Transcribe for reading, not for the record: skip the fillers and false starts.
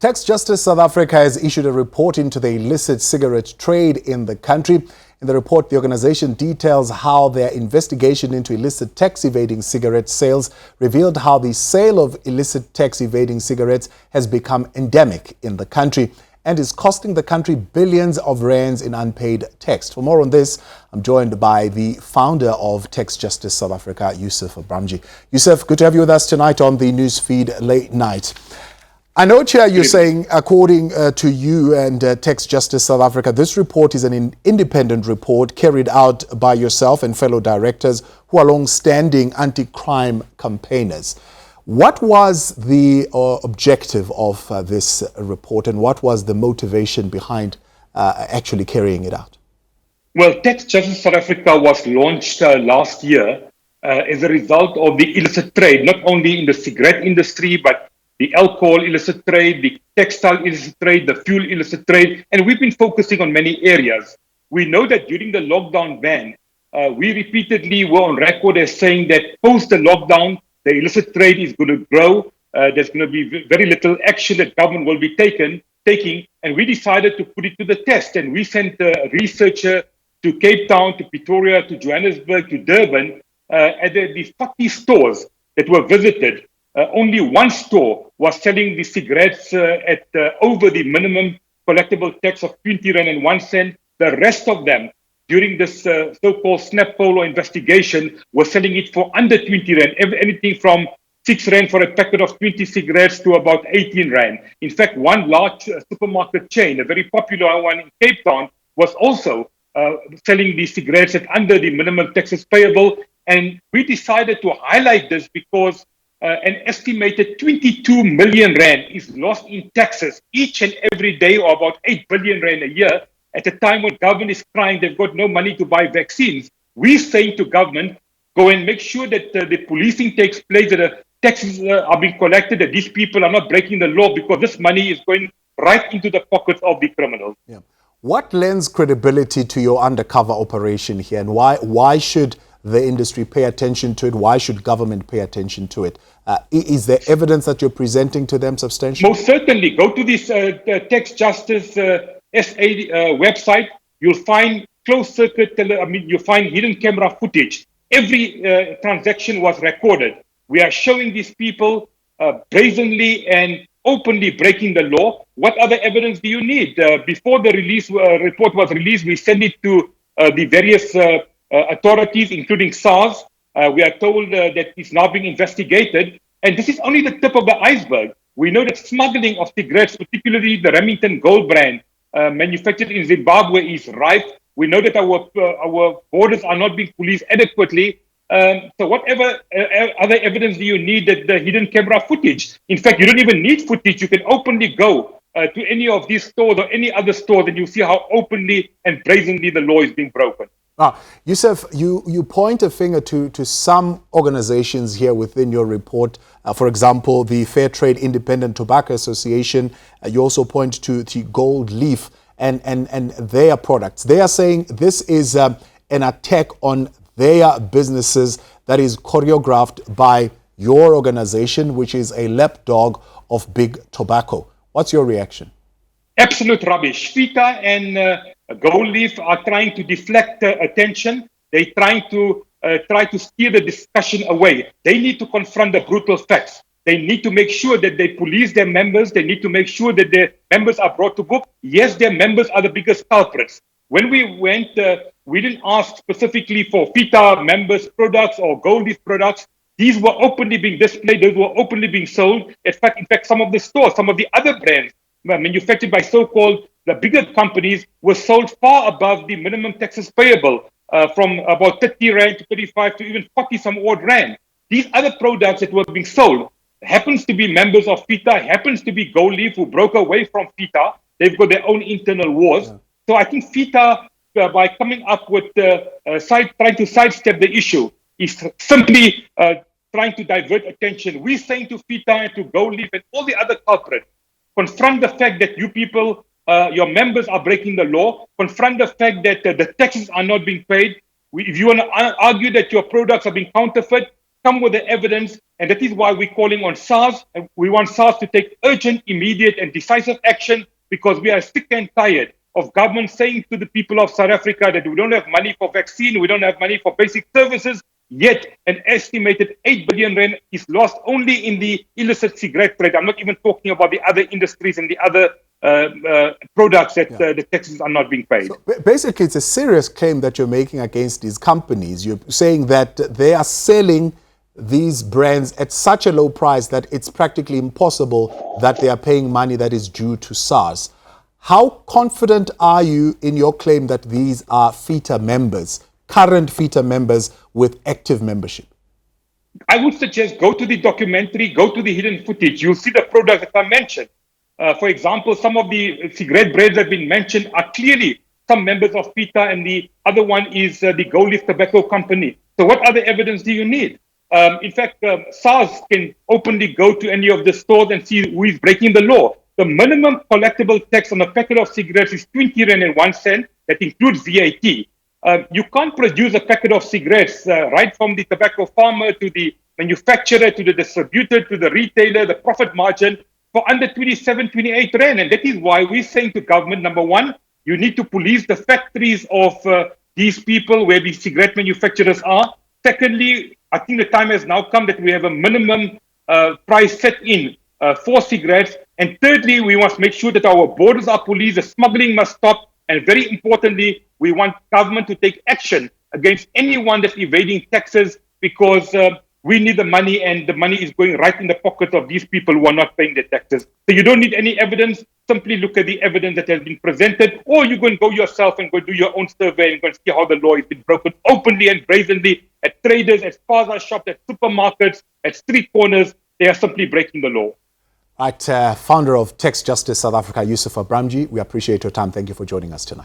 Tax Justice South Africa has issued a report into the illicit cigarette trade in the country. In the report, the organization details how their investigation into illicit tax evading cigarette sales revealed how the sale of illicit tax evading cigarettes has become endemic in the country and is costing the country billions of rands in unpaid tax. For more on this, I'm joined by the founder of Tax Justice South Africa, Yusuf Abramjee. Yusuf, good to have you with us tonight on the Newsfeed Late Night. I know, Chair, you're saying, according to you and Tax Justice South Africa, this report is an independent report carried out by yourself and fellow directors who are long-standing anti-crime campaigners. What was the objective of this report, and what was the motivation behind actually carrying it out? Well, Tax Justice South Africa was launched last year as a result of the illicit trade, not only in the cigarette industry, but the alcohol illicit trade, the textile illicit trade, the fuel illicit trade, and we've been focusing on many areas. We know that during the lockdown ban, we repeatedly were on record as saying that post the lockdown, the illicit trade is going to grow. There's going to be very little action that government will be taking, and we decided to put it to the test. And we sent a researcher to Cape Town, to Pretoria, to Johannesburg, to Durban, at the 40 stores that were visited. Only one store was selling the cigarettes at over the minimum collectible tax of 20 rand and 1 cent. The rest of them, during this so-called snap polo investigation, were selling it for under 20 rand, anything from 6 rand for a packet of 20 cigarettes to about 18 rand. In fact, one large supermarket chain, a very popular one in Cape Town, was also selling these cigarettes at under the minimum taxes payable. And we decided to highlight this because an estimated 22 million rand is lost in taxes each and every day, or about 8 billion rand a year, at a time when government is crying they've got no money to buy vaccines. We're saying to government, go and make sure that the policing takes place, that the taxes are being collected, that these people are not breaking the law, because this money is going right into the pockets of the criminals. Yeah. What lends credibility to your undercover operation here, and why should the industry pay attention to it? Why should government pay attention to it? Is there evidence that you're presenting to them substantial? Most certainly. Go to this Tax Justice SA website. You'll find closed circuit, you'll find hidden camera footage. Every transaction was recorded. We are showing these people brazenly and openly breaking the law. What other evidence do you need? Before the report was released, we sent it to the various authorities, including SARS. We are told that it's now being investigated. And this is only the tip of the iceberg. We know that smuggling of cigarettes, particularly the Remington Gold brand, manufactured in Zimbabwe, is rife. We know that our borders are not being policed adequately. So whatever other evidence do you need? That the hidden camera footage? In fact, you don't even need footage. You can openly go to any of these stores or any other store, and you see how openly and brazenly the law is being broken. Yusuf, you point a finger to some organizations here within your report. For example, the Fair Trade Independent Tobacco Association. You also point to Gold Leaf and their products. They are saying this is an attack on their businesses that is choreographed by your organization, which is a lapdog of big tobacco. What's your reaction? Absolute rubbish. FITA and Gold Leaf are trying to deflect attention. They're trying to steer the discussion away. They need to confront the brutal facts. They need to make sure that they police their members. They need to make sure that their members are brought to book. Yes, their members are the biggest culprits. When we went, we didn't ask specifically for FITA members' products or Gold Leaf products. These were openly being displayed. Those were openly being sold. In fact, some of the stores, some of the other brands manufactured by so-called the bigger companies were sold far above the minimum taxes payable, from about 30 rand to 35 to even 40 some odd rand. These other products that were being sold happens to be members of FITA, happens to be Gold Leaf, who broke away from FITA. They've got their own internal wars. Yeah. So I think FITA, by coming up with trying to sidestep the issue, is simply trying to divert attention. We're saying to FITA and to Gold Leaf and all the other culprits, confront the fact that you people, your members are breaking the law. Confront the fact that the taxes are not being paid. If you want to argue that your products are being counterfeit, come with the evidence, and that is why we're calling on SARS. And we want SARS to take urgent, immediate, and decisive action, because we are sick and tired of government saying to the people of South Africa that we don't have money for vaccine, we don't have money for basic services, yet an estimated 8 billion rand is lost only in the illicit cigarette trade. I'm not even talking about the other industries and the other products that the taxes are not being paid. So basically, it's a serious claim that you're making against these companies. You're saying that they are selling these brands at such a low price that it's practically impossible that they are paying money that is due to SARS. How confident are you in your claim that these are FETA members, current FETA members with active membership? I would suggest go to the documentary, go to the hidden footage. You'll see the products that I mentioned. For example, some of the cigarette brands that have been mentioned are clearly some members of FETA, and the other one is the Go Leaf Tobacco Company. So what other evidence do you need? In fact, SARS can openly go to any of the stores and see who is breaking the law. The minimum collectible tax on a packet of cigarettes is 20 rand and 1 cent. That includes VAT. You can't produce a packet of cigarettes right from the tobacco farmer to the manufacturer to the distributor to the retailer, the profit margin, for under 27, 28 rand. And that is why we're saying to government, number one, you need to police the factories of these people where the cigarette manufacturers are. Secondly, I think the time has now come that we have a minimum price set in for cigarettes. And thirdly, we must make sure that our borders are policed, the smuggling must stop. And very importantly, we want government to take action against anyone that's evading taxes, because we need the money, and the money is going right in the pockets of these people who are not paying their taxes. So you don't need any evidence. Simply look at the evidence that has been presented, or you can go yourself and go do your own survey and go and see how the law has been broken openly and brazenly at traders, at plaza shops, at supermarkets, at street corners. They are simply breaking the law. Right, founder of Tax Justice South Africa, Yusuf Abramjee, we appreciate your time. Thank you for joining us tonight.